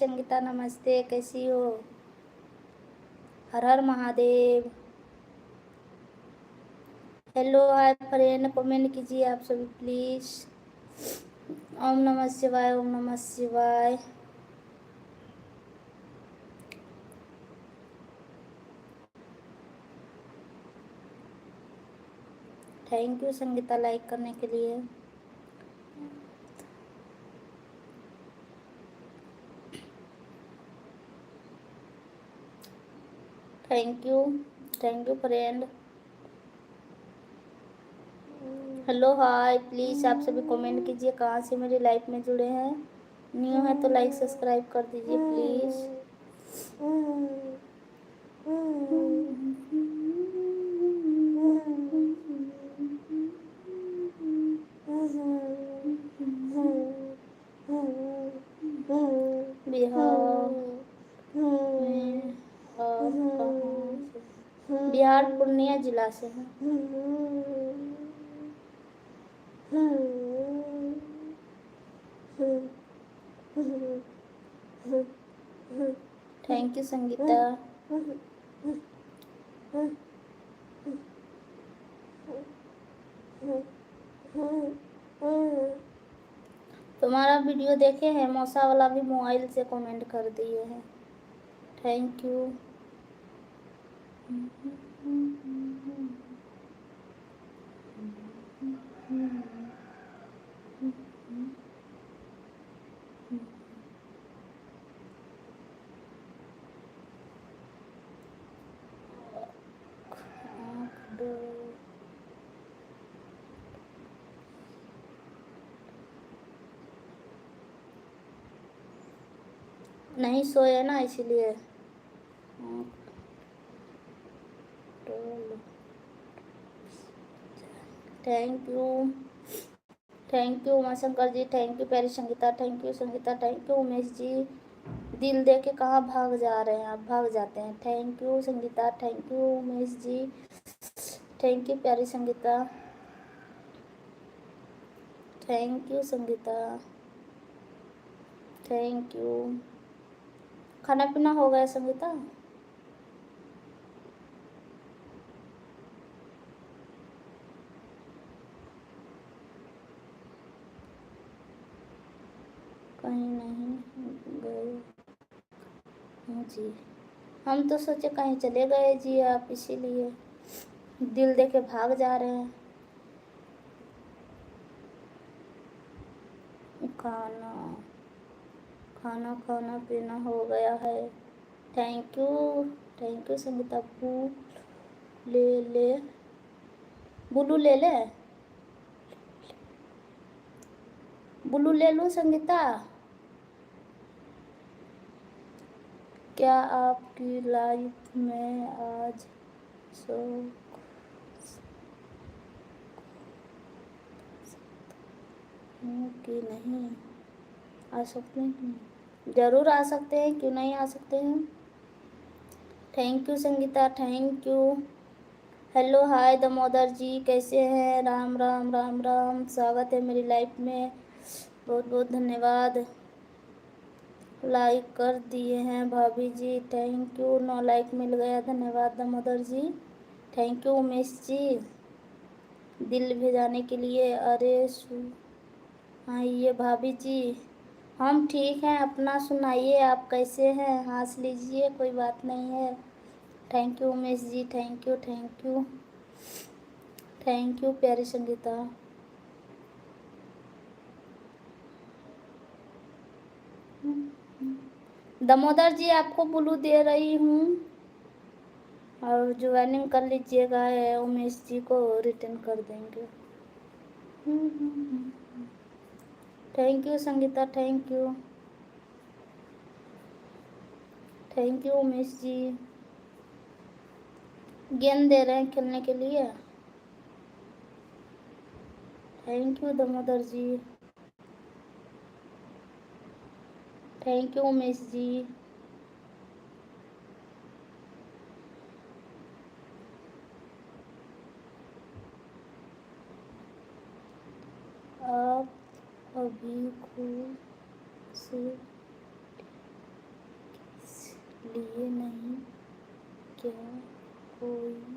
संगीता नमस्ते, कैसी हो? हर हर Mahadev. Hello hi friend, comment कीजिए आप सभी प्लीज। ओम नमः शिवाय, ओम नमः शिवाय। थैंक यू संगीता लाइक करने के लिए। Thank you friend. Hello hi, please आप सभी कमेंट कीजिए कहाँ से मेरी लाइफ में जुड़े हैं। न्यू है तो लाइक सब्सक्राइब कर दीजिए प्लीज़। बिहार में आप कहाँ से? बिहार पूर्णिया जिला से हैं। Thank you Sangeeta. तुम्हारा वीडियो देखे हैं, मौसा वाला भी मोबाइल से कमेंट कर दिए हैं। Thank you. नहीं सोए ना, इसीलिए। Thank you Uma Shankar ji, thank you प्यारी Sangeeta, thank you Sangeeta, thank you Umesh ji. दिल दे के कहाँ भाग जा रहे हैं आप? भाग जाते हैं। Thank you Sangeeta, thank you Umesh ji, thank you प्यारी Sangeeta, thank you Sangeeta, thank you. खाना पीना हो गया संगीता? कहीं नहीं गए जी? हम तो सोचे कहीं चले गए जी आप, इसीलिए दिल दे के भाग जा रहे हैं। खाना खाना खाना पीना हो गया है। Thank you Sangeeta. ले ले बुलू ले ले, बुलू ले लूँ संगीता? क्या आपकी लाइफ में आज कि नहीं आ सकते हैं? ज़रूर आ सकते हैं, क्यों नहीं आ सकते हैं। Thank you Sangeeta, thank you. Hello hi Damodar ji, कैसे हैं? राम राम राम राम, स्वागत है मेरी लाइफ में। बहुत बहुत धन्यवाद। लाइक कर दिए हैं भाभी जी, थैंक यू। 9 लाइक मिल गया, धन्यवाद दामोदर जी। थैंक यू उमेश जी, दिल भेजाने के लिए। अरे आइए भाभी जी, हम ठीक हैं, अपना सुनाइए, आप कैसे हैं? हंस लीजिए, कोई बात नहीं है। Thank you Umesh ji, thank you, thank you, thank you प्यारी संगीता। दामोदर जी आपको ब्लू दे रही हूँ और ज्वाइनिंग कर लीजिएगा, उमेश जी को रिटर्न कर देंगे। Thank you Sangeeta, thank you, thank you Umesh ji. गेंद दे रहे हैं खेलने के लिए। Thank you Damodar ji, thank you Umesh ji. आप अभी खुद से लिए नहीं क्या कोई